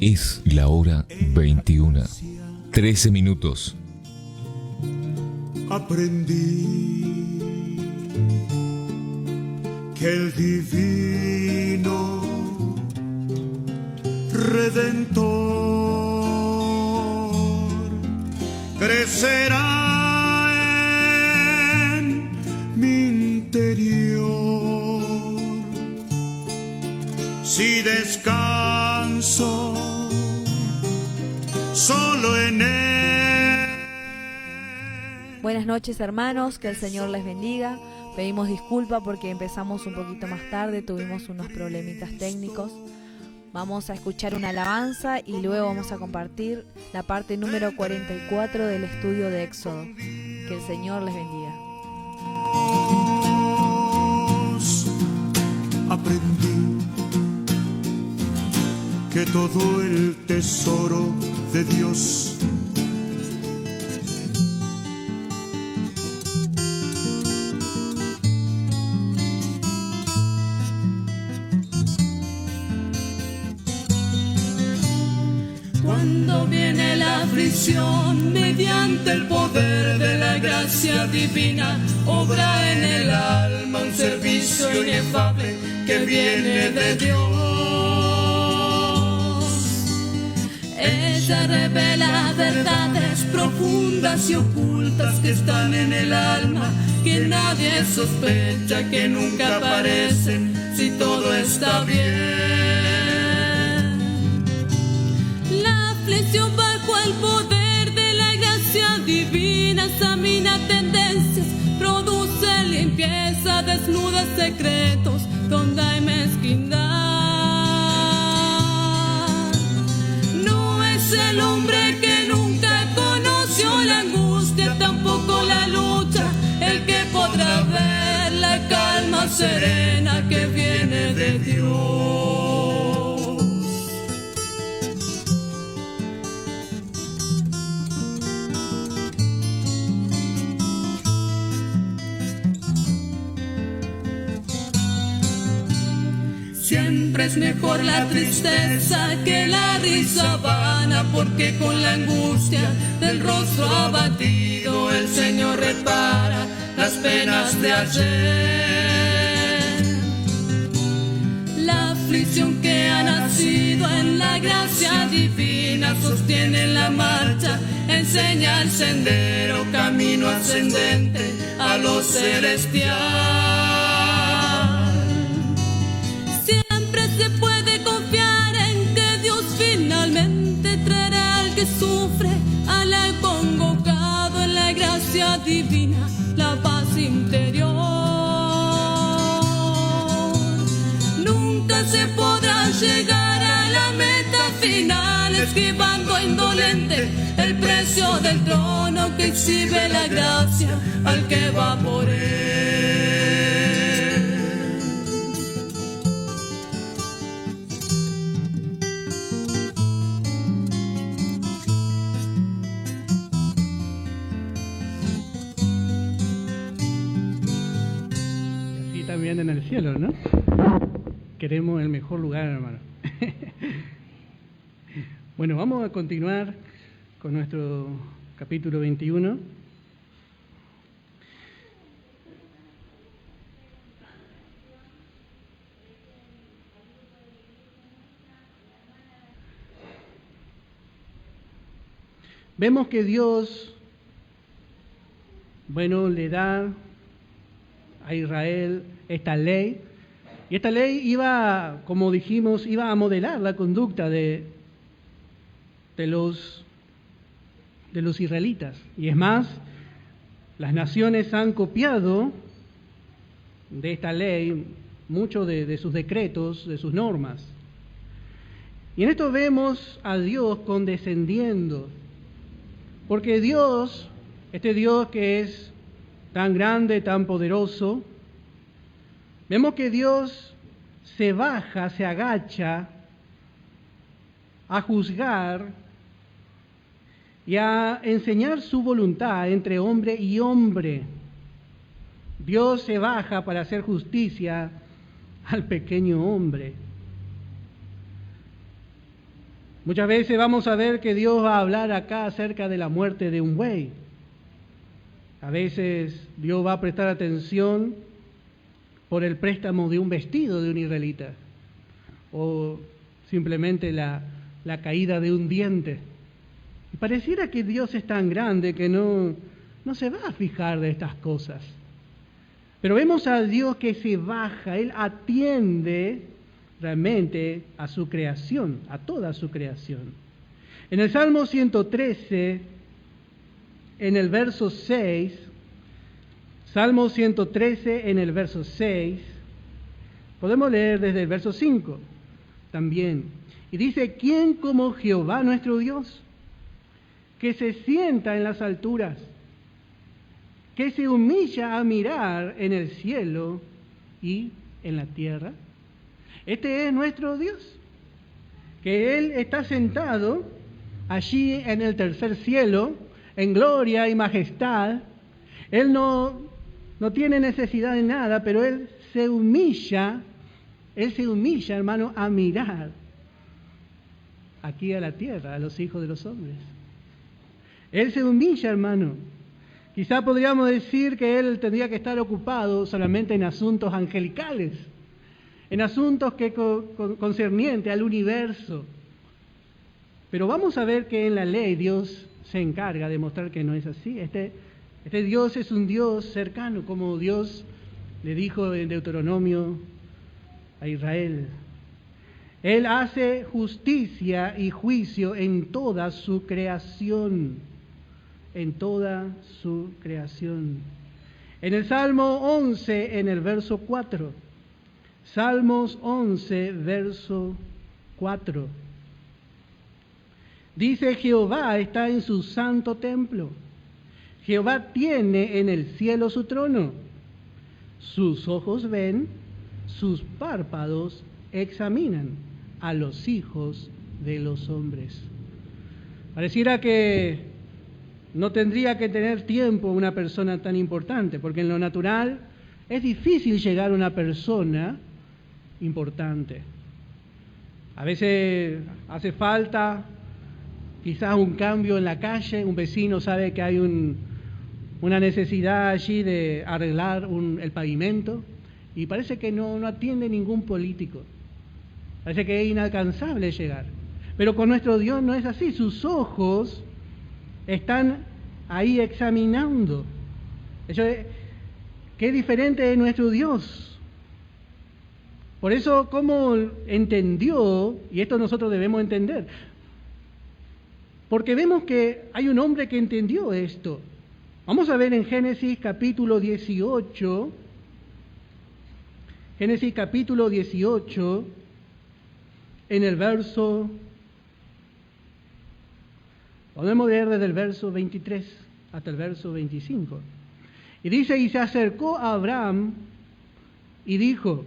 Es la hora 21, 13 minutos. Aprendí que el divino Redentor crecerá en mi interior si descanso solo en él. Buenas noches, hermanos, que el Señor les bendiga. Pedimos disculpa porque empezamos un poquito más tarde, tuvimos unos problemitas técnicos. Vamos a escuchar una alabanza y luego vamos a compartir la parte número 44 del estudio de Éxodo. Que el Señor les bendiga. Aprendí que todo el tesoro de Dios cuando viene la aflicción, mediante el poder de la gracia divina, obra en el alma un servicio inefable que viene de Dios. Ella revela verdades profundas y ocultas que están en el alma, que nadie sospecha, que nunca aparecen si todo está bien. Bajo el poder de la gracia divina examina tendencias, produce limpieza, desnuda secretos donde hay mezquindad. No es el hombre que nunca conoció la angustia, tampoco la lucha, el que podrá ver la calma serena que viene de Dios. Siempre es mejor la tristeza que la risa vana, porque con la angustia del rostro abatido el Señor repara las penas de ayer. La aflicción que ha nacido en la gracia divina sostiene la marcha, enseña el sendero, camino ascendente a lo celestial. Sufre al convocado en la gracia divina, la paz interior. Nunca se podrá llegar a la meta final esquivando indolente el precio del trono que exhibe la gracia al que va por él. También en el cielo, ¿no? Queremos el mejor lugar, hermano. Bueno, vamos a continuar con nuestro capítulo 21. Vemos que Dios, le da a Israel esta ley, y esta ley iba, como dijimos, iba a modelar la conducta de los israelitas. Y es más, las naciones han copiado de esta ley muchos de sus decretos, de sus normas. Y en esto vemos a Dios condescendiendo, porque Dios, este Dios que es tan grande, tan poderoso, vemos que Dios se baja, se agacha a juzgar y a enseñar su voluntad entre hombre y hombre. Dios se baja para hacer justicia al pequeño hombre. Muchas veces vamos a ver que Dios va a hablar acá acerca de la muerte de un buey. A veces Dios va a prestar atención por el préstamo de un vestido de un israelita, o simplemente la caída de un diente. Y pareciera que Dios es tan grande que no se va a fijar de estas cosas. Pero vemos a Dios que se baja, Él atiende realmente a su creación, a toda su creación. En el Salmo 113, en el verso 6, Salmo 113 en el verso 6, podemos leer desde el verso 5 también. Y dice, ¿quién como Jehová nuestro Dios, que se sienta en las alturas, que se humilla a mirar en el cielo y en la tierra? Este es nuestro Dios, que Él está sentado allí en el tercer cielo, en gloria y majestad. Él no tiene necesidad de nada, pero Él se humilla, hermano, a mirar aquí a la tierra, a los hijos de los hombres. Él se humilla, hermano. Quizá podríamos decir que Él tendría que estar ocupado solamente en asuntos angelicales, en asuntos que concernientes al universo. Pero vamos a ver que en la ley Dios se encarga de mostrar que no es así. Este Dios es un Dios cercano, como Dios le dijo en Deuteronomio a Israel. Él hace justicia y juicio en toda su creación, en toda su creación. En el Salmo 11, en el verso 4, Salmos 11, verso 4, dice, Jehová está en su santo templo. Jehová tiene en el cielo su trono. Sus ojos ven, sus párpados examinan a los hijos de los hombres. Pareciera que no tendría que tener tiempo una persona tan importante, porque en lo natural es difícil llegar a una persona importante. A veces hace falta quizás un cambio en la calle, un vecino sabe que hay una necesidad allí de arreglar el pavimento y parece que no atiende ningún político. Parece que es inalcanzable llegar. Pero con nuestro Dios no es así. Sus ojos están ahí examinando. Qué diferente es nuestro Dios. Por eso, ¿cómo entendió? Y esto nosotros debemos entender. Porque vemos que hay un hombre que entendió esto. Vamos a ver en Génesis capítulo 18. Génesis capítulo 18, en el verso, podemos leer desde el verso 23 hasta el verso 25. Y dice, y se acercó a Abraham y dijo,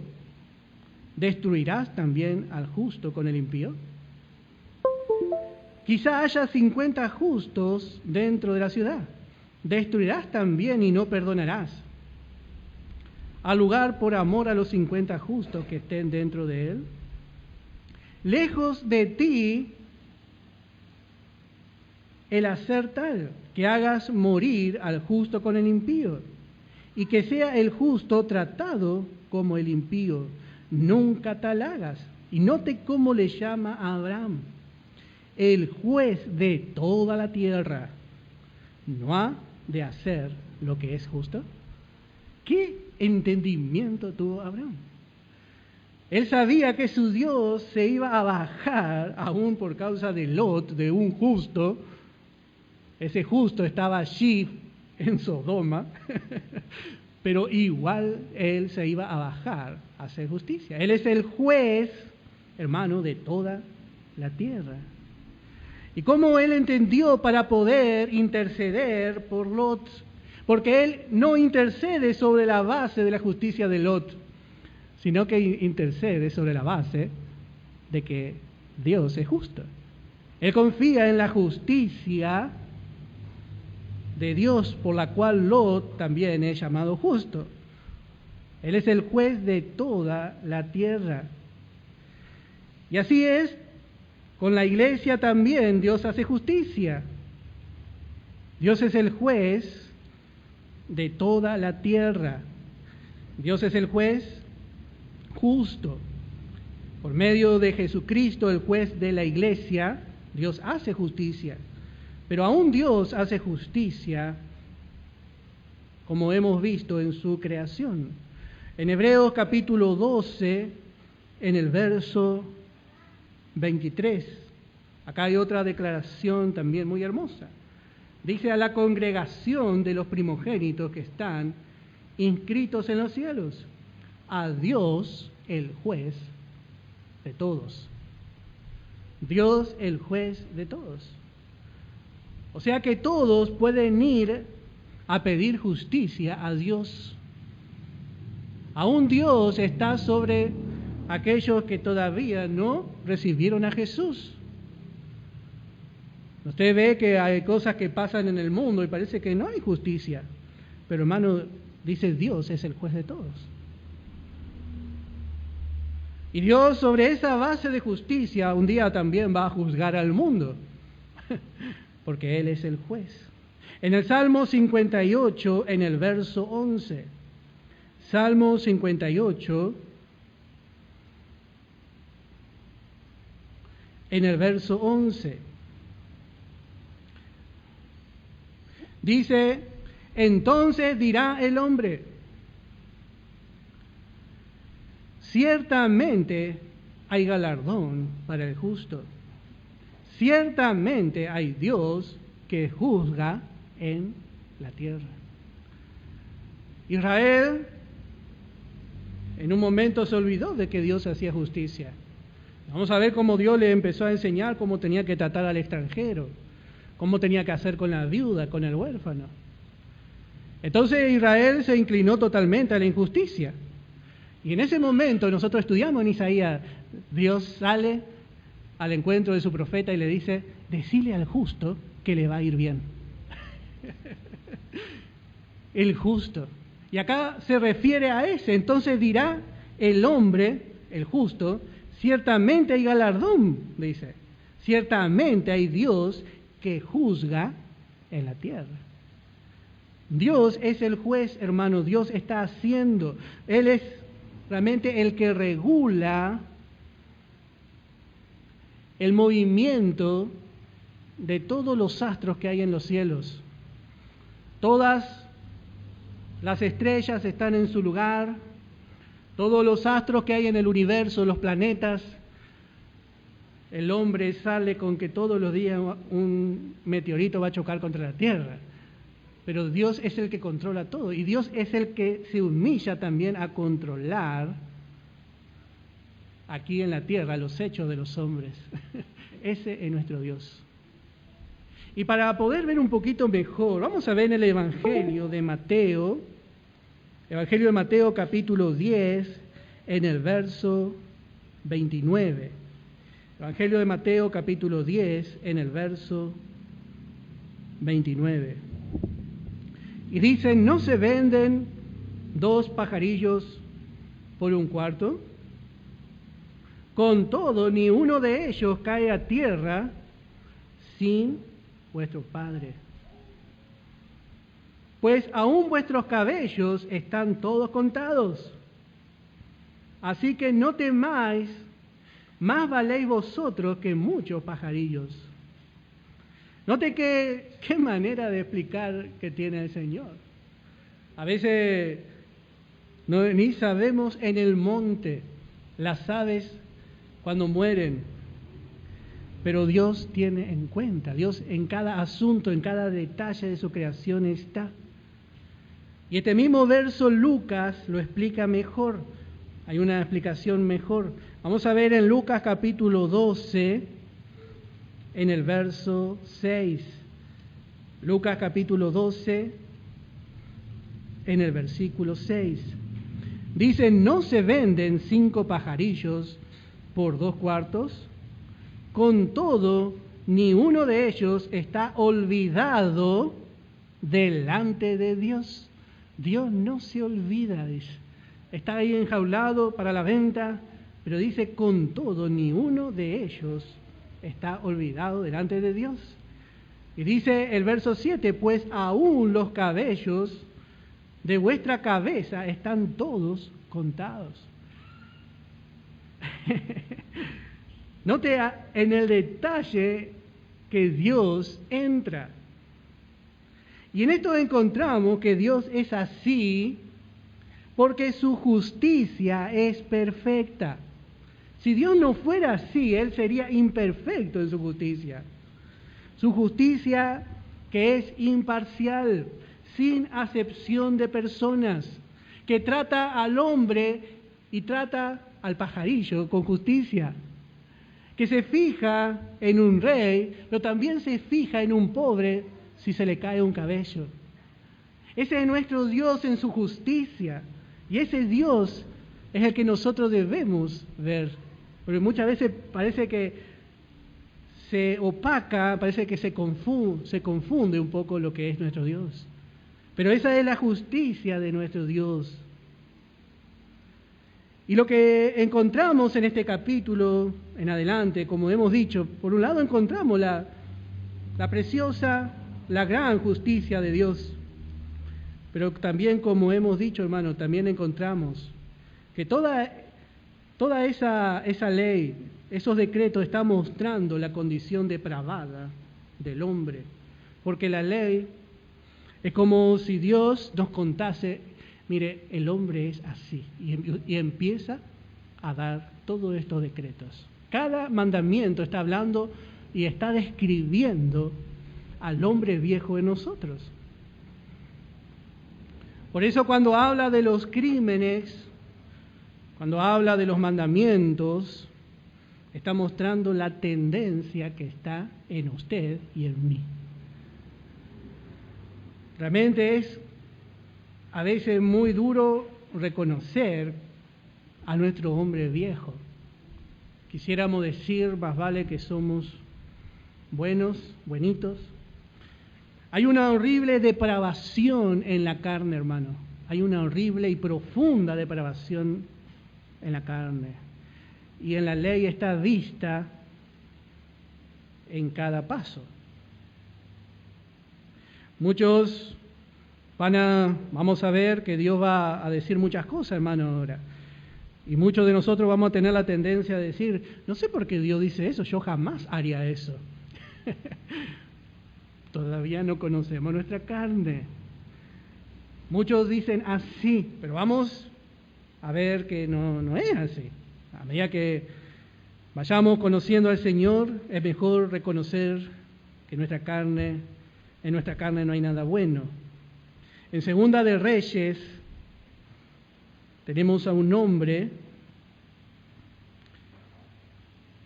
¿destruirás también al justo con el impío? Quizá haya 50 justos dentro de la ciudad. ¿Destruirás también y no perdonarás al lugar por amor a los 50 justos que estén dentro de él? Lejos de ti el hacer tal, que hagas morir al justo con el impío, y que sea el justo tratado como el impío. Nunca tal hagas. Y note cómo le llama a Abraham, el juez de toda la tierra. ¿No ha de hacer lo que es justo? ¿Qué entendimiento tuvo Abraham? Él sabía que su Dios se iba a bajar, aún por causa de Lot, de un justo. Ese justo estaba allí en Sodoma, pero igual él se iba a bajar a hacer justicia. Él es el juez, hermano, de toda la tierra. ¿Y cómo él entendió para poder interceder por Lot? Porque él no intercede sobre la base de la justicia de Lot, sino que intercede sobre la base de que Dios es justo. Él confía en la justicia de Dios, por la cual Lot también es llamado justo. Él es el juez de toda la tierra. Y así es Con la iglesia también Dios hace justicia. Dios es el juez de toda la tierra. Dios es el juez justo. Por medio de Jesucristo, el juez de la iglesia, Dios hace justicia. Pero aún Dios hace justicia, como hemos visto en su creación. En Hebreos capítulo 12, en el verso 23, acá hay otra declaración también muy hermosa. Dice: a la congregación de los primogénitos que están inscritos en los cielos, a Dios el juez de todos. Dios el juez de todos. O sea que todos pueden ir a pedir justicia a Dios. Aún Dios está sobre aquellos que todavía no recibieron a Jesús. Usted ve que hay cosas que pasan en el mundo y parece que no hay justicia. Pero hermano, dice Dios es el juez de todos. Y Dios, sobre esa base de justicia, un día también va a juzgar al mundo. Porque Él es el juez. En el Salmo 58, en el verso 11. Salmo 58, en el verso 11. Dice: entonces dirá el hombre, ciertamente hay galardón para el justo. Ciertamente hay Dios que juzga en la tierra. Israel en un momento se olvidó de que Dios hacía justicia. Vamos a ver cómo Dios le empezó a enseñar cómo tenía que tratar al extranjero, cómo tenía que hacer con la viuda, con el huérfano. Entonces Israel se inclinó totalmente a la injusticia. Y en ese momento nosotros estudiamos en Isaías, Dios sale al encuentro de su profeta y le dice: decile al justo que le va a ir bien. El justo. Y acá se refiere a ese. Entonces dirá el hombre, el justo, ciertamente hay galardón, dice. Ciertamente hay Dios que juzga en la tierra. Dios es el juez, hermano. Dios está haciendo. Él es realmente el que regula el movimiento de todos los astros que hay en los cielos. Todas las estrellas están en su lugar, todos los astros que hay en el universo, los planetas. El hombre sale con que todos los días un meteorito va a chocar contra la Tierra. Pero Dios es el que controla todo, y Dios es el que se humilla también a controlar aquí en la tierra los hechos de los hombres. Ese es nuestro Dios. Y para poder ver un poquito mejor, vamos a ver en el Evangelio de Mateo capítulo 10, en el verso 29. Evangelio de Mateo capítulo 10, en el verso 29. Y dice: ¿no se venden 2 pajarillos por un cuarto? Con todo, ni uno de ellos cae a tierra sin vuestro Padre. Pues aún vuestros cabellos están todos contados. Así que no temáis, más valéis vosotros que muchos pajarillos. Note qué manera de explicar que tiene el Señor. A veces ni sabemos en el monte las aves cuando mueren, pero Dios tiene en cuenta. Dios en cada asunto, en cada detalle de su creación está. Y este mismo verso Lucas lo explica mejor. Hay una explicación mejor. Vamos a ver en Lucas capítulo 12, en el verso 6. Lucas capítulo 12, en el versículo 6. Dice: ¿no se venden 5 pajarillos por 2 cuartos? Con todo, ni uno de ellos está olvidado delante de Dios. Dios no se olvida, dice. Está ahí enjaulado para la venta, pero dice: con todo, ni uno de ellos está olvidado delante de Dios. Y dice el verso 7, pues aún los cabellos de vuestra cabeza están todos contados. Note en el detalle que Dios entra. Y en esto encontramos que Dios es así porque su justicia es perfecta. Si Dios no fuera así, Él sería imperfecto en su justicia. Su justicia que es imparcial, sin acepción de personas, que trata al hombre y trata al pajarillo con justicia, que se fija en un rey, pero también se fija en un pobre si se le cae un cabello. Ese es nuestro Dios en su justicia, y ese Dios es el que nosotros debemos ver, porque muchas veces parece que se opaca, parece que se confunde un poco lo que es nuestro Dios. Pero esa es la justicia de nuestro Dios. Y lo que encontramos en este capítulo en adelante, como hemos dicho, por un lado encontramos la preciosa, la gran justicia de Dios. Pero también, como hemos dicho, hermano, también encontramos que toda esa ley, esos decretos están mostrando la condición depravada del hombre. Porque la ley es como si Dios nos contase, mire, el hombre es así, y empieza a dar todos estos decretos. Cada mandamiento está hablando y está describiendo al hombre viejo en nosotros. Por eso cuando habla de los crímenes, cuando habla de los mandamientos, está mostrando la tendencia que está en usted y en mí. Realmente es a veces muy duro reconocer a nuestro hombre viejo. Quisiéramos decir, más vale que somos buenitos. Hay una horrible depravación en la carne, hermano. Hay una horrible y profunda depravación en la carne. Y en la ley está vista en cada paso. Muchos vamos a ver que Dios va a decir muchas cosas, hermano, ahora. Y muchos de nosotros vamos a tener la tendencia de decir, no sé por qué Dios dice eso, yo jamás haría eso. Todavía no conocemos nuestra carne. Muchos dicen así, pero vamos a ver que no es así. A medida que vayamos conociendo al Señor, es mejor reconocer que en nuestra carne no hay nada bueno. En Segunda de Reyes tenemos a un hombre,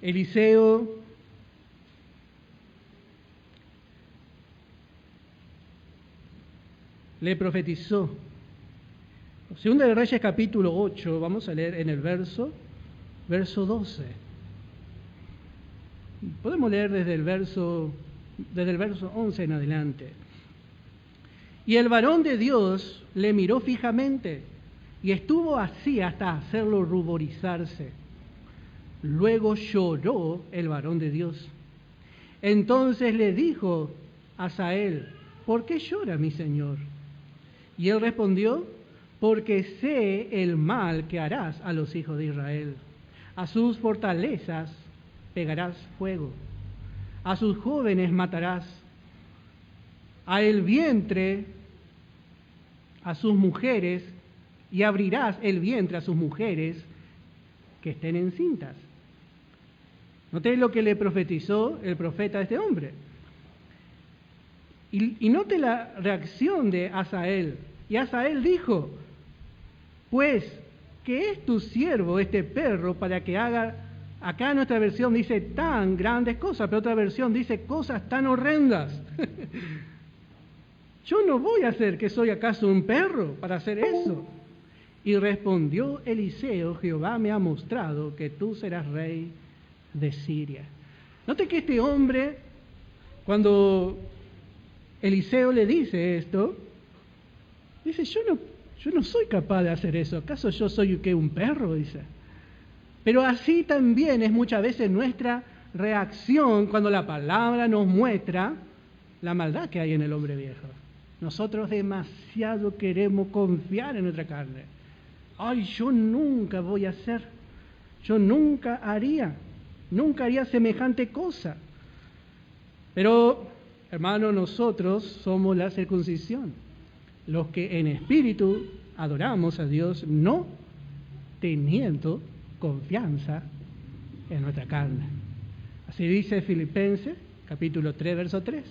Eliseo, le profetizó. Segunda de Reyes capítulo 8, vamos a leer en el verso 12. Podemos leer desde el verso 11 en adelante. Y el varón de Dios le miró fijamente y estuvo así hasta hacerlo ruborizarse. Luego lloró el varón de Dios. Entonces le dijo a Asael, ¿por qué llora mi señor? Y él respondió, porque sé el mal que harás a los hijos de Israel. A sus fortalezas pegarás fuego, a sus jóvenes matarás, a el vientre a sus mujeres, y abrirás el vientre a sus mujeres que estén encintas. Noté lo que le profetizó el profeta a este hombre. Y note la reacción de Asael. Y Asael dijo, pues, ¿qué es tu siervo este perro para que haga, acá nuestra versión dice tan grandes cosas, pero otra versión dice cosas tan horrendas? Yo no voy a hacer que soy acaso un perro para hacer eso. Y respondió Eliseo, Jehová me ha mostrado que tú serás rey de Siria. Note que este hombre, cuando Eliseo le dice esto, dice, yo no soy capaz de hacer eso. ¿Acaso yo soy un perro? Dice. Pero así también es muchas veces nuestra reacción cuando la palabra nos muestra la maldad que hay en el hombre viejo. Nosotros demasiado queremos confiar en nuestra carne. Ay, yo nunca voy a hacer, yo nunca haría semejante cosa. Pero, hermano, nosotros somos la circuncisión, los que en espíritu adoramos a Dios, no teniendo confianza en nuestra carne. Así dice Filipenses, capítulo 3, verso 3.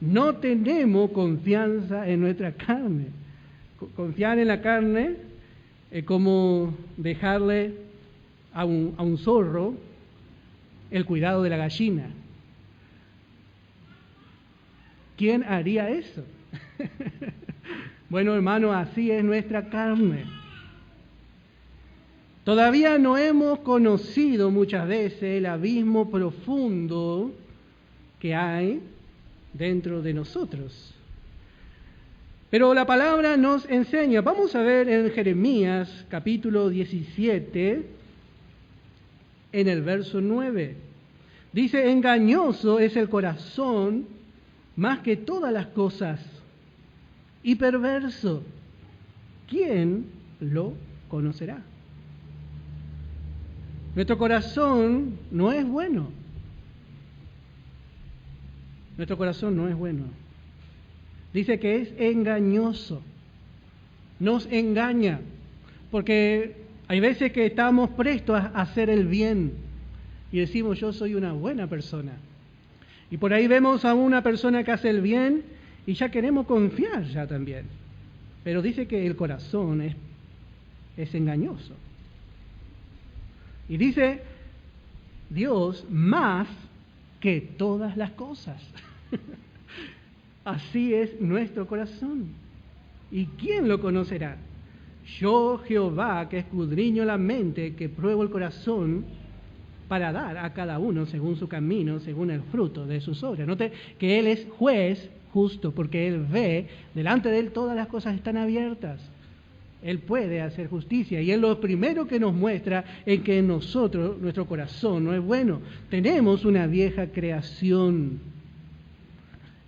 No tenemos confianza en nuestra carne. Confiar en la carne es como dejarle a un zorro el cuidado de la gallina. ¿Quién haría eso? Bueno, hermano, así es nuestra carne. Todavía no hemos conocido muchas veces el abismo profundo que hay dentro de nosotros. Pero la palabra nos enseña, vamos a ver en Jeremías capítulo 17, en el verso 9. Dice, engañoso es el corazón más que todas las cosas, y perverso, ¿quién lo conocerá? Nuestro corazón no es bueno. Nuestro corazón no es bueno. Dice que es engañoso. Nos engaña. Porque hay veces que estamos prestos a hacer el bien y decimos, yo soy una buena persona. Y por ahí vemos a una persona que hace el bien y ya queremos confiar ya también. Pero dice que el corazón es engañoso. Y dice Dios más que todas las cosas. Así es nuestro corazón. ¿Y quién lo conocerá? Yo, Jehová, que escudriño la mente, que pruebo el corazón, para dar a cada uno según su camino, según el fruto de sus obras. Note que Él es juez justo, porque Él ve, delante de Él todas las cosas están abiertas. Él puede hacer justicia y es lo primero que nos muestra en que nosotros, nuestro corazón no es bueno. Tenemos una vieja creación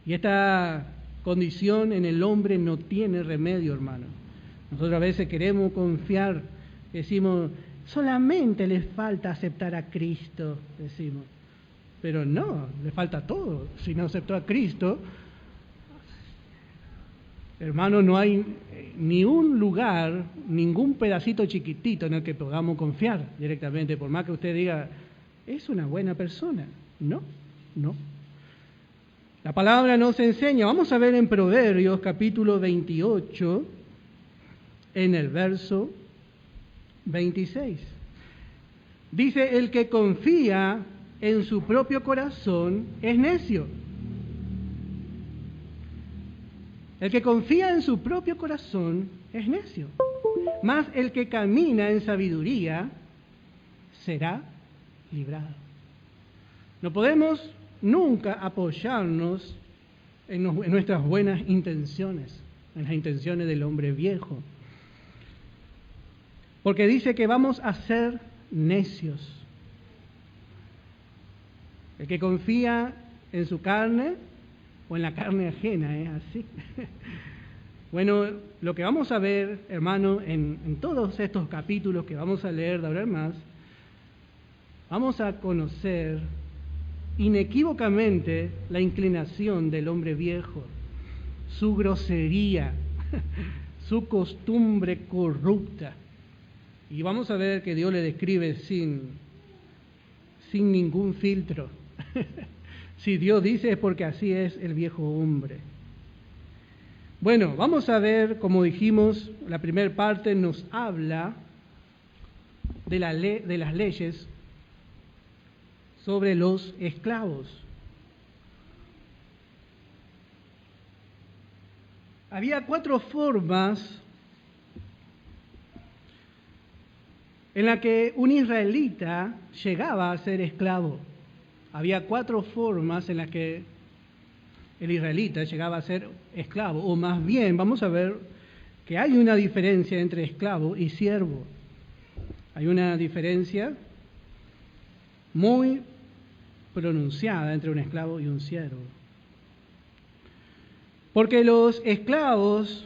y esta condición en el hombre no tiene remedio, hermano. Nosotros a veces queremos confiar, decimos, solamente les falta aceptar a Cristo, decimos. Pero no, le falta todo. Si no aceptó a Cristo, hermano, no hay ni un lugar, ningún pedacito chiquitito en el que podamos confiar directamente, por más que usted diga, es una buena persona. No. La palabra nos enseña, vamos a ver en Proverbios capítulo 28, en el verso 26. Dice, el que confía en su propio corazón es necio. El que confía en su propio corazón es necio, mas el que camina en sabiduría será librado. No podemos nunca apoyarnos en nuestras buenas intenciones, en las intenciones del hombre viejo, porque dice que vamos a ser necios. El que confía en su carne, o en la carne ajena, ¿es así? Bueno, lo que vamos a ver, hermano, en todos estos capítulos que vamos a leer de ahora en más, vamos a conocer inequívocamente la inclinación del hombre viejo, su grosería, su costumbre corrupta. Y vamos a ver que Dios le describe sin ningún filtro. Si Dios dice es porque así es el viejo hombre. Bueno, vamos a ver, como dijimos, la primera parte nos habla de las leyes sobre los esclavos. Había 4 formas en las que un israelita llegaba a ser esclavo. Había 4 formas en las que el israelita llegaba a ser esclavo, o más bien, vamos a ver que hay una diferencia entre esclavo y siervo. Hay una diferencia muy pronunciada entre un esclavo y un siervo. Porque los esclavos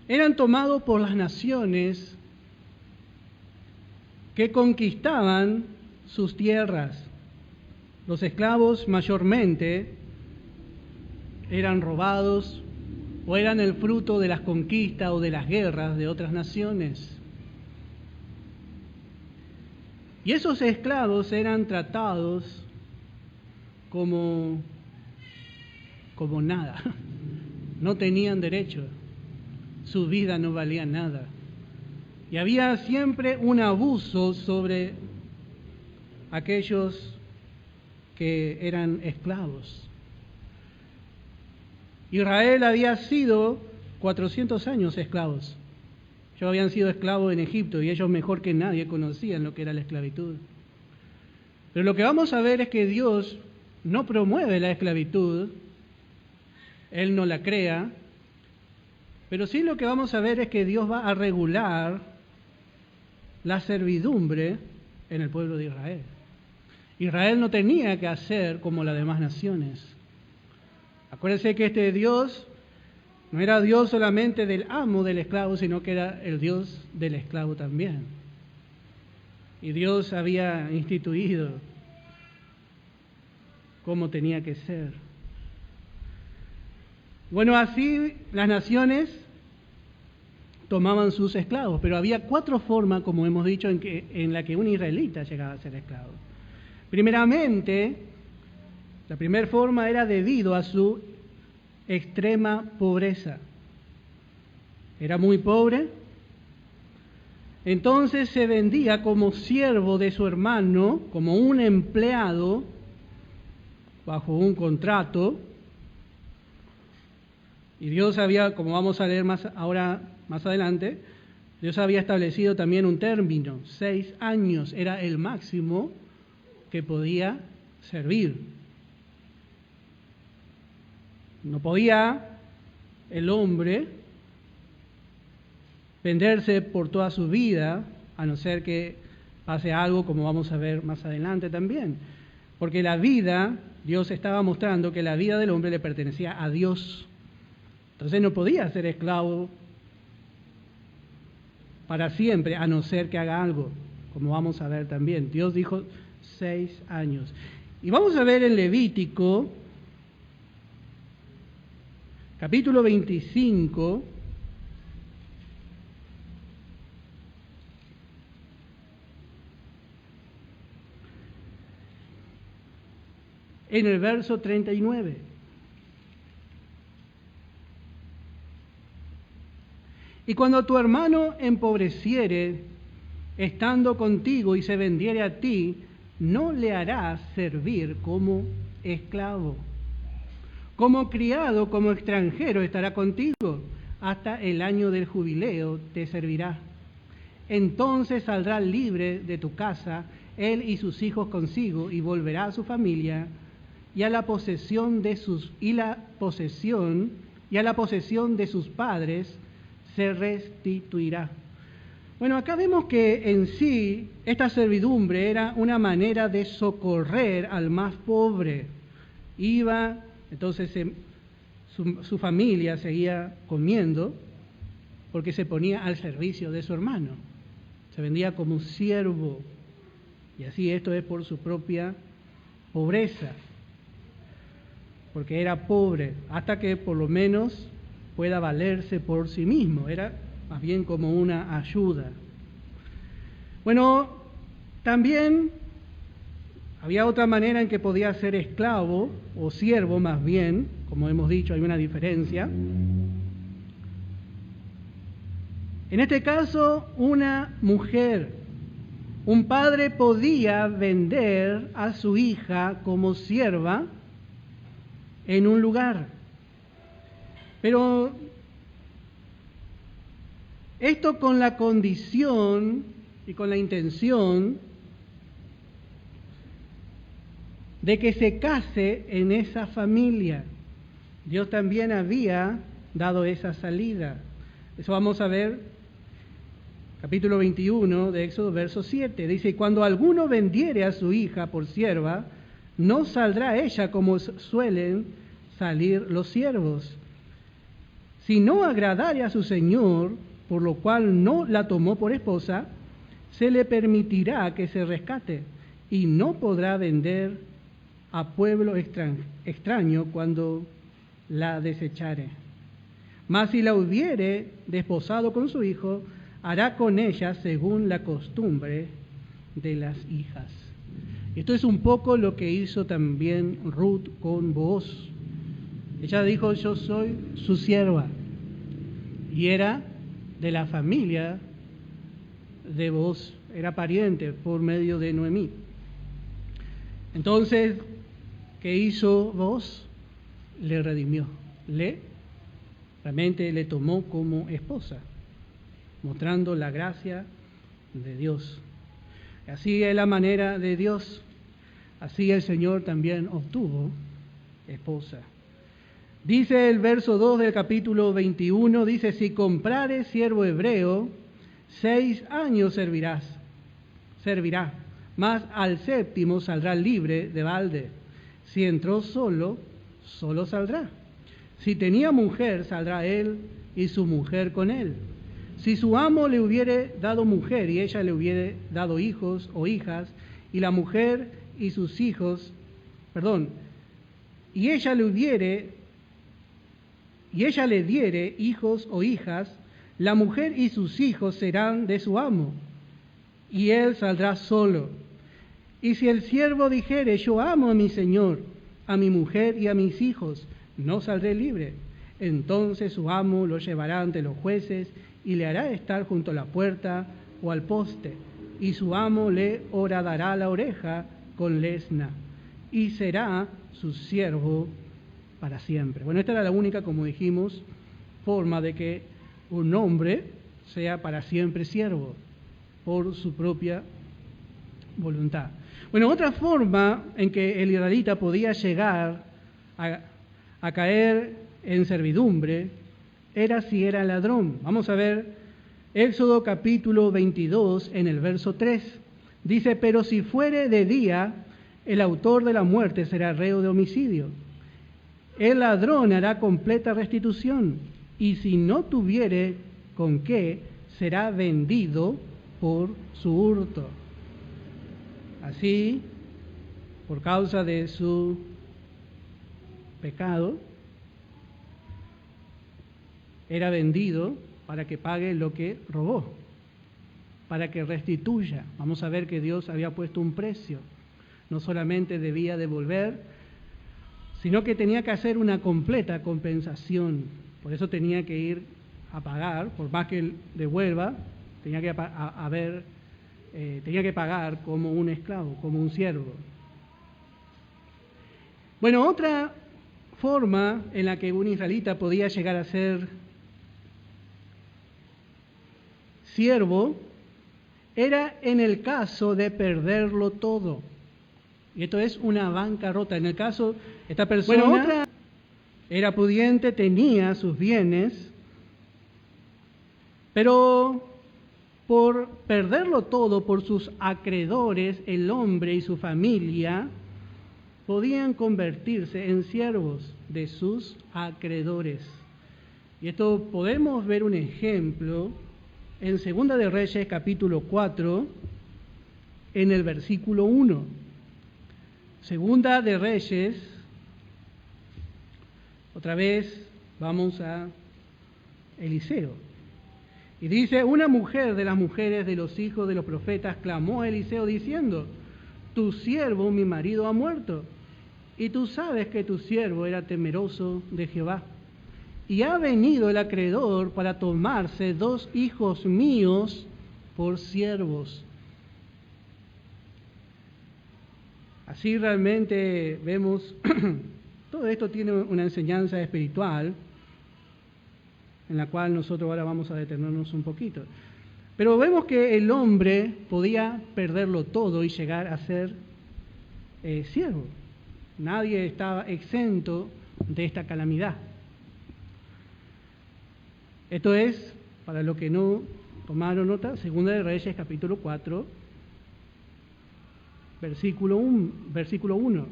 eran tomados por las naciones que conquistaban sus tierras. Los esclavos mayormente eran robados o eran el fruto de las conquistas o de las guerras de otras naciones. Y esos esclavos eran tratados como nada. No tenían derecho. Su vida no valía nada. Y había siempre un abuso sobre aquellos que eran esclavos. Israel había sido 400 años esclavos. Ellos habían sido esclavos en Egipto y ellos mejor que nadie conocían lo que era la esclavitud. Pero lo que vamos a ver es que Dios no promueve la esclavitud, Él no la crea, pero sí lo que vamos a ver es que Dios va a regular la servidumbre en el pueblo de Israel. Israel no tenía que hacer como las demás naciones. Acuérdense que este Dios no era Dios solamente del amo del esclavo, sino que era el Dios del esclavo también. Y Dios había instituido cómo tenía que ser. Bueno, así las naciones tomaban sus esclavos, pero había 4 formas, como hemos dicho, en la que un israelita llegaba a ser esclavo. Primeramente, la primera forma era debido a su extrema pobreza. Era muy pobre, entonces se vendía como siervo de su hermano, como un empleado, bajo un contrato. Y Dios había, como vamos a leer más adelante, Dios había establecido también un término, 6 años era el máximo que podía servir. No podía el hombre venderse por toda su vida, a no ser que pase algo como vamos a ver más adelante también. Porque la vida, Dios estaba mostrando que la vida del hombre le pertenecía a Dios. Entonces no podía ser esclavo para siempre, a no ser que haga algo, como vamos a ver también. Dios dijo 6 años. Y vamos a ver en Levítico, capítulo 25, en el verso 39. Y cuando tu hermano empobreciere, estando contigo y se vendiere a ti, no le harás servir como esclavo. Como criado, como extranjero estará contigo, hasta el año del jubileo te servirá. Entonces saldrá libre de tu casa, él y sus hijos consigo, y volverá a su familia, y a la posesión de sus padres se restituirá. Bueno, acá vemos que en sí esta servidumbre era una manera de socorrer al más pobre. Iba, entonces su familia seguía comiendo porque se ponía al servicio de su hermano. Se vendía como un siervo. Y así esto es por su propia pobreza. Porque era pobre, hasta que por lo menos pueda valerse por sí mismo. Era más bien como una ayuda. Bueno, también había otra manera en que podía ser esclavo, o siervo más bien, como hemos dicho, hay una diferencia. En este caso, una mujer, un padre podía vender a su hija como sierva en un lugar. Pero esto con la condición y con la intención de que se case en esa familia. Dios también había dado esa salida. Eso vamos a ver capítulo 21 de Éxodo, verso 7. Dice, cuando alguno vendiere a su hija por sierva, no saldrá ella como suelen salir los siervos. Si no agradare a su señor, por lo cual no la tomó por esposa, se le permitirá que se rescate y no podrá vender a pueblo extraño cuando la desechare. Mas si la hubiere desposado con su hijo, hará con ella según la costumbre de las hijas. Esto es un poco lo que hizo también Ruth con Booz. Ella dijo, yo soy su sierva, y era de la familia de Booz, era pariente por medio de Noemí. Entonces, ¿qué hizo Booz? Le redimió, realmente le tomó como esposa, mostrando la gracia de Dios. Así es la manera de Dios, así el Señor también obtuvo esposa. Dice el verso 2 del capítulo 21, dice, si comprares siervo hebreo, 6 años servirá, mas al 7º saldrá libre de balde. Si entró solo saldrá. Si tenía mujer, saldrá él y su mujer con él. Si su amo le hubiere dado mujer y ella le hubiere dado hijos o hijas, y la mujer y sus hijos, y ella le diere hijos o hijas, la mujer y sus hijos serán de su amo, y él saldrá solo. Y si el siervo dijere, yo amo a mi señor, a mi mujer y a mis hijos, no saldré libre, entonces su amo lo llevará ante los jueces y le hará estar junto a la puerta o al poste, y su amo le horadará la oreja con lesna, y será su siervo para siempre. Bueno, esta era la única, como dijimos, forma de que un hombre sea para siempre siervo, por su propia voluntad. Bueno, otra forma en que el israelita podía llegar a caer en servidumbre era si era ladrón. Vamos a ver Éxodo capítulo 22 en el verso 3. Dice, pero si fuere de día, el autor de la muerte será reo de homicidio. El ladrón hará completa restitución, y si no tuviere con qué, será vendido por su hurto. Así, por causa de su pecado, era vendido para que pague lo que robó, para que restituya. Vamos a ver que Dios había puesto un precio. No solamente debía devolver, sino que tenía que hacer una completa compensación. Por eso tenía que ir a pagar, por más que él devuelva, tenía que pagar como un esclavo, como un siervo. Bueno, otra forma en la que un israelita podía llegar a ser siervo era en el caso de perderlo todo. Y esto es una bancarrota. En el caso, esta persona era pudiente, tenía sus bienes, pero por perderlo todo, por sus acreedores, el hombre y su familia podían convertirse en siervos de sus acreedores. Y esto podemos ver un ejemplo en Segunda de Reyes, capítulo 4, en el versículo 1. Segunda de Reyes, otra vez vamos a Eliseo. Y dice, una mujer de las mujeres de los hijos de los profetas clamó a Eliseo diciendo, tu siervo, mi marido, ha muerto, y tú sabes que tu siervo era temeroso de Jehová. Y ha venido el acreedor para tomarse 2 hijos míos por siervos. Así realmente vemos, todo esto tiene una enseñanza espiritual, en la cual nosotros ahora vamos a detenernos un poquito. Pero vemos que el hombre podía perderlo todo y llegar a ser siervo. Nadie estaba exento de esta calamidad. Esto es para los que no tomaron nota, Segunda de Reyes, capítulo 4, versículo 1.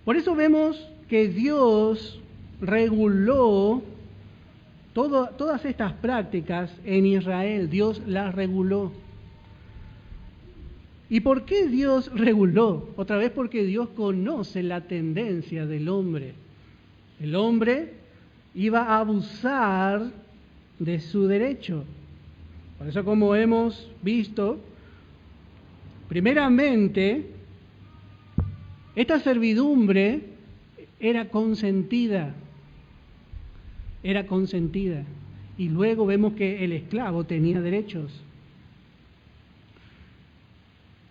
Por eso vemos que Dios reguló todas estas prácticas en Israel. Dios las reguló. ¿Y por qué Dios reguló? Otra vez porque Dios conoce la tendencia del hombre. El hombre iba a abusar de su derecho. Por eso, como hemos visto, primeramente, esta servidumbre era consentida. Y luego vemos que el esclavo tenía derechos.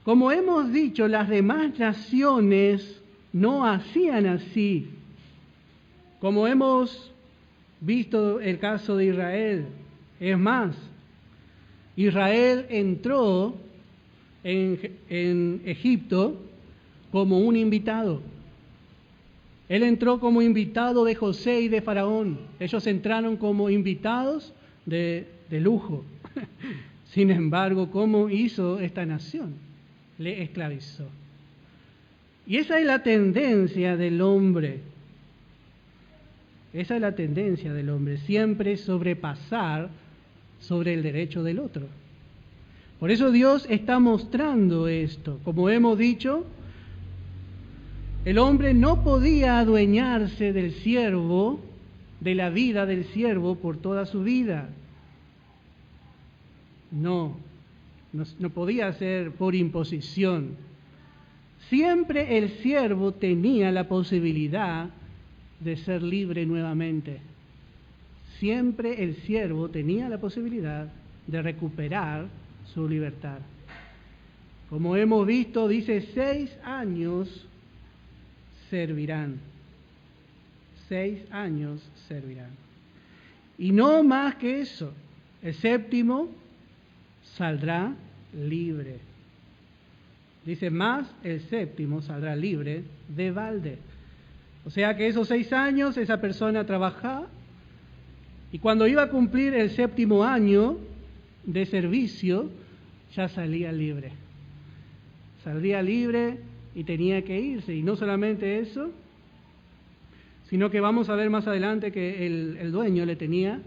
Como hemos dicho, las demás naciones no hacían así. Como hemos visto el caso de Israel. Es más, Israel entró en Egipto como un invitado. Él entró como invitado de José y de Faraón. Ellos entraron como invitados de lujo. Sin embargo, ¿cómo hizo esta nación? Le esclavizó. Y esa es la tendencia del hombre. Siempre sobrepasar sobre el derecho del otro. Por eso Dios está mostrando esto. Como hemos dicho, el hombre no podía adueñarse del siervo, de la vida del siervo por toda su vida. No podía ser por imposición. Siempre el siervo tenía la posibilidad de ser libre nuevamente. Siempre el siervo tenía la posibilidad de recuperar su libertad. Como hemos visto, dice 6 años servirán. 6 años servirán. Y no más que eso. El 7º saldrá libre. Dice, más el 7º saldrá libre de balde. O sea que esos 6 años esa persona trabajaba y cuando iba a cumplir el 7º año de servicio ya salía libre. Saldría libre y tenía que irse. Y no solamente eso, sino que vamos a ver más adelante que el dueño le tenía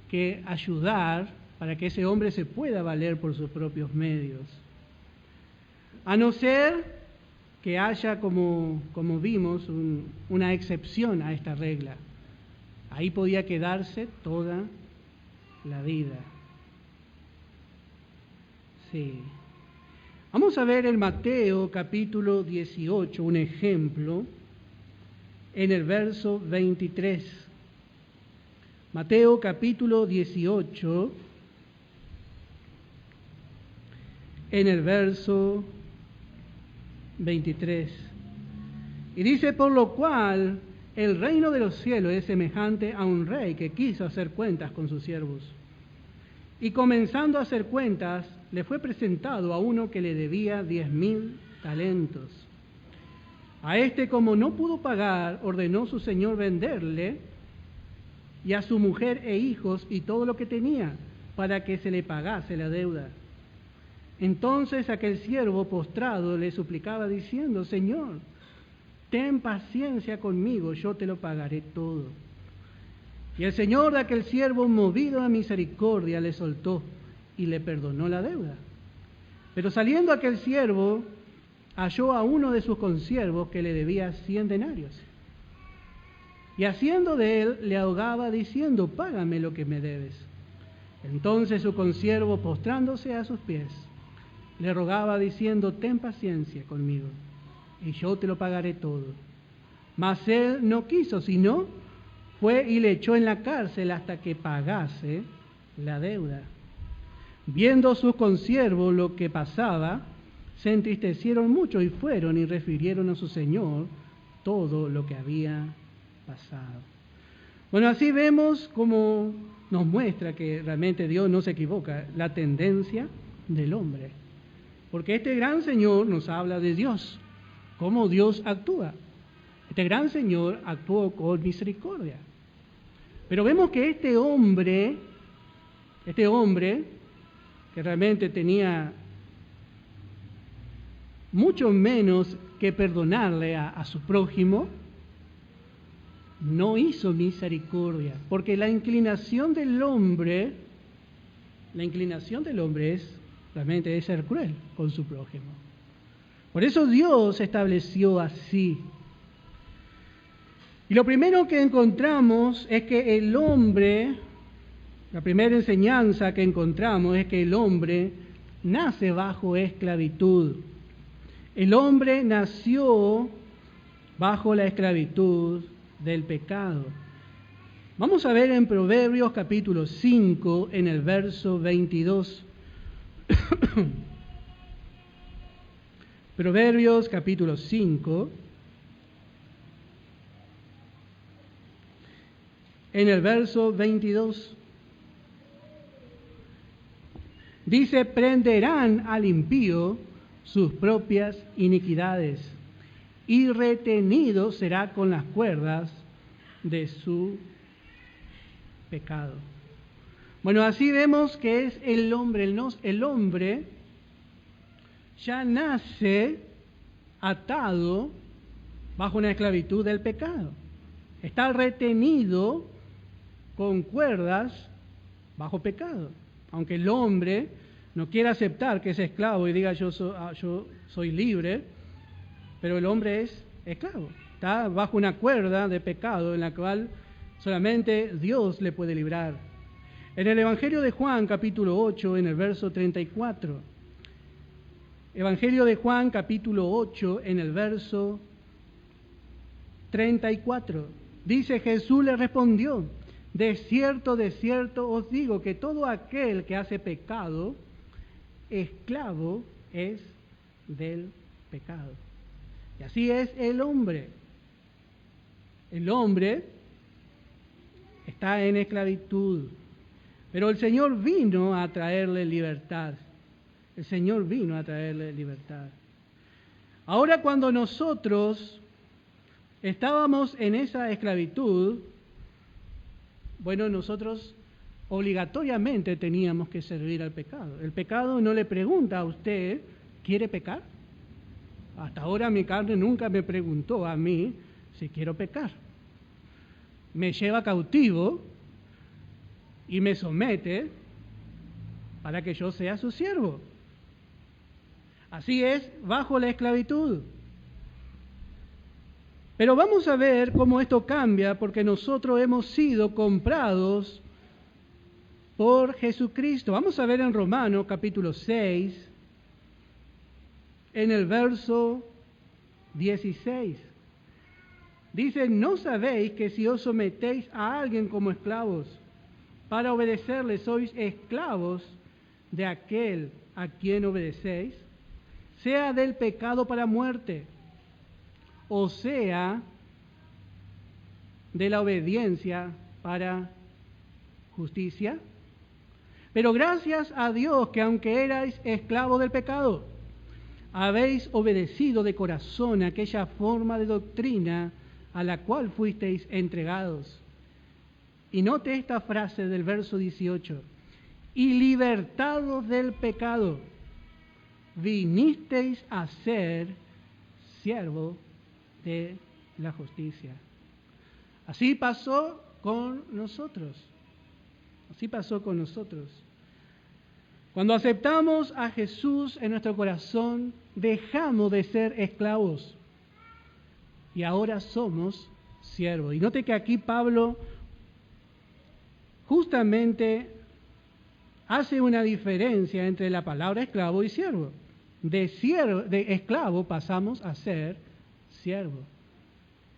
que ayudar para que ese hombre se pueda valer por sus propios medios. A no ser que haya, como vimos, una excepción a esta regla. Ahí podía quedarse toda la vida. Sí. Vamos a ver en Mateo capítulo 18 un ejemplo en el verso 23. Mateo capítulo 18 en el verso 23. Y dice, por lo cual el reino de los cielos es semejante a un rey que quiso hacer cuentas con sus siervos. Y comenzando a hacer cuentas, le fue presentado a uno que le debía 10,000 talentos. A este, como no pudo pagar, ordenó su señor venderle y a su mujer e hijos y todo lo que tenía, para que se le pagase la deuda. Entonces aquel siervo postrado le suplicaba diciendo, Señor, ten paciencia conmigo, yo te lo pagaré todo. Y el señor de aquel siervo, movido a misericordia, le soltó y le perdonó la deuda. Pero saliendo aquel siervo, halló a uno de sus consiervos que le debía 100 denarios. Y haciendo de él, le ahogaba diciendo, págame lo que me debes. Entonces su consiervo, postrándose a sus pies, le rogaba diciendo, ten paciencia conmigo, y yo te lo pagaré todo. Mas él no quiso, sino fue y le echó en la cárcel hasta que pagase la deuda. Viendo sus consiervos lo que pasaba, se entristecieron mucho y fueron y refirieron a su señor todo lo que había pasado. Bueno, así vemos cómo nos muestra que realmente Dios no se equivoca, la tendencia del hombre. Porque este gran Señor nos habla de Dios, cómo Dios actúa. Este gran Señor actuó con misericordia. Pero vemos que este hombre Este hombre, que realmente tenía mucho menos que perdonarle a su prójimo, no hizo misericordia, porque la inclinación del hombre es realmente ser cruel con su prójimo. Por eso Dios estableció así. Y lo primero que encontramos es que el hombre, la primera enseñanza que encontramos es que el hombre nace bajo esclavitud. El hombre nació bajo la esclavitud del pecado. Vamos a ver en Proverbios capítulo 5, en el verso 22. Proverbios capítulo 5, en el verso 22. Dice: prenderán al impío sus propias iniquidades, y retenido será con las cuerdas de su pecado. Bueno, así vemos que es el hombre. El hombre ya nace atado bajo una esclavitud del pecado. Está retenido con cuerdas bajo pecado. Aunque el hombre no quiera aceptar que es esclavo y diga yo soy libre, pero el hombre es esclavo. Está bajo una cuerda de pecado en la cual solamente Dios le puede librar. En el Evangelio de Juan, capítulo 8, en el verso 34. Evangelio de Juan, capítulo 8, en el verso 34. Dice: Jesús le respondió: de cierto os digo que todo aquel que hace pecado, esclavo es del pecado. Y así es el hombre. El hombre está en esclavitud, pero el Señor vino a traerle libertad. El Señor vino a traerle libertad. Ahora, cuando nosotros estábamos en esa esclavitud, bueno, nosotros obligatoriamente teníamos que servir al pecado. El pecado no le pregunta a usted: ¿quiere pecar? Hasta ahora mi carne nunca me preguntó a mí si quiero pecar. Me lleva cautivo y me somete para que yo sea su siervo. Así es bajo la esclavitud. Pero vamos a ver cómo esto cambia, porque nosotros hemos sido comprados por Jesucristo. Vamos a ver en Romanos capítulo 6, en el verso 16. Dice: ¿no sabéis que si os sometéis a alguien como esclavos, para obedecerle sois esclavos de aquel a quien obedecéis, sea del pecado para muerte, o sea de la obediencia para justicia? Pero gracias a Dios que aunque erais esclavos del pecado, habéis obedecido de corazón aquella forma de doctrina a la cual fuisteis entregados. Y note esta frase del verso 18: y libertados del pecado, vinisteis a ser siervo de la justicia. Así pasó con nosotros. Así pasó con nosotros. Cuando aceptamos a Jesús en nuestro corazón, dejamos de ser esclavos y ahora somos siervos. Y note que aquí Pablo justamente hace una diferencia entre la palabra esclavo y siervo. De esclavo pasamos a ser siervo.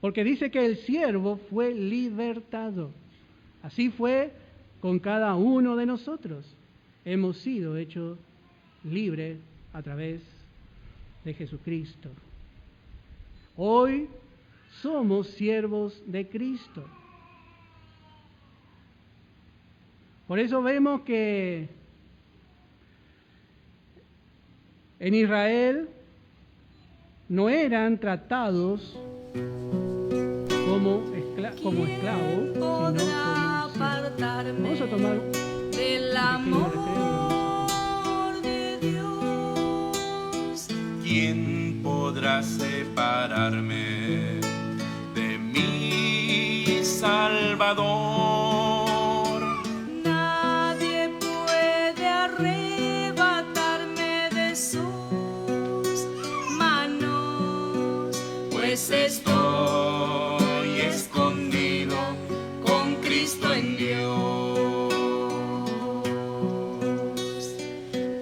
Porque dice que el siervo fue libertado. Así fue con cada uno de nosotros. Hemos sido hechos libres a través de Jesucristo. Hoy somos siervos de Cristo. Por eso vemos que en Israel no eran tratados como esclavos, sino como siervos. Vamos a tomar del amor de Dios. ¿Quién podrá separarme de mi Salvador? Nadie puede arrebatarme de sus manos, pues estoy escondido con Cristo en Dios.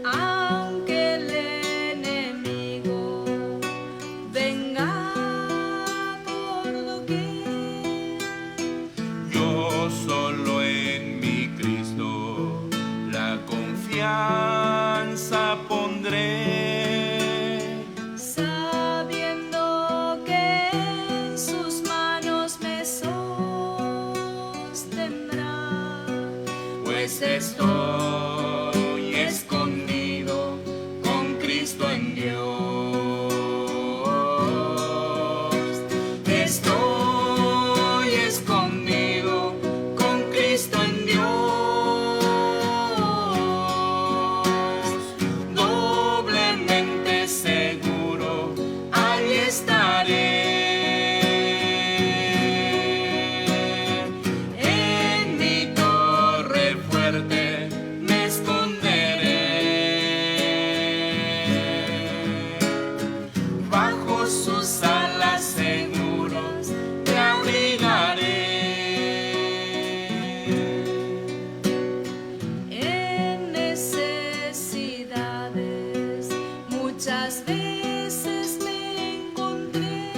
Aunque el enemigo venga por doquier, Yo solo en mi Cristo la confianza pondré. sabiendo que en sus manos me sostendrá, Pues estoy escondido con Cristo en Dios. Estoy escondido con Cristo en Dios. Doblemente seguro, ahí estaré. En mi torre fuerte me esconderé. Bajo sus alas seguros te abrigaré. en necesidades muchas veces me encontré,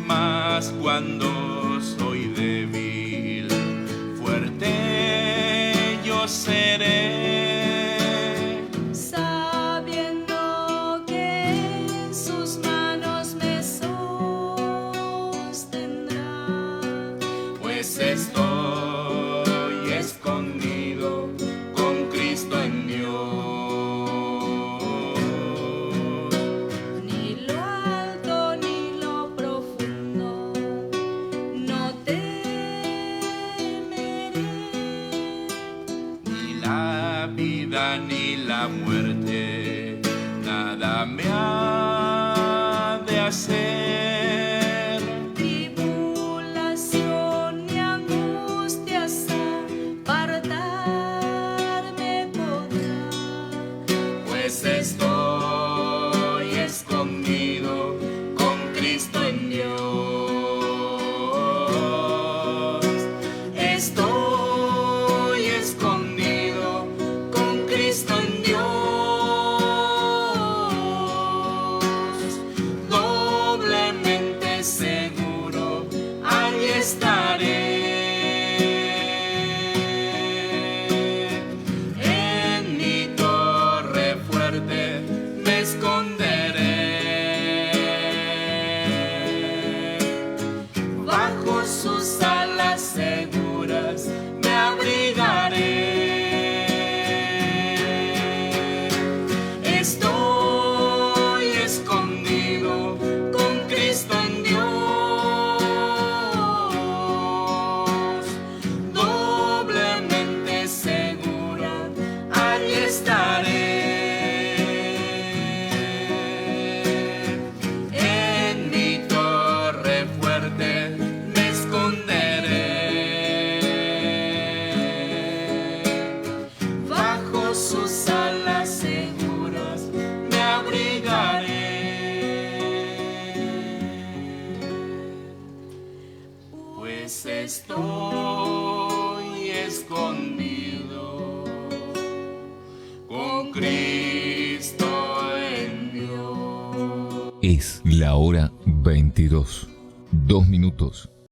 Mas cuando soy débil, fuerte yo seré. sabiendo que en sus manos me sostendrá, Pues estoy escondido con Cristo en Dios. ni lo alto ni lo profundo no temeré, Ni la vida ni la muerte nada me ha de hacer. tribulación ni angustias apartarme podrá, Pues estoy escondido con Cristo en Dios. Estoy escondido con Cristo en Dios. Doblemente seguro, ahí estaré. En mi torre fuerte me esconderé. Bajo sus alas seguras me abrigaré. Estoy escondido con Cristo en Dios. Doblemente segura, ahí estaré. En mi torre fuerte me esconderé. Bajo sus alas seguras me abrigaré. Pues estoy escondido con Cristo en Dios. Es la hora 22, 2 minutos.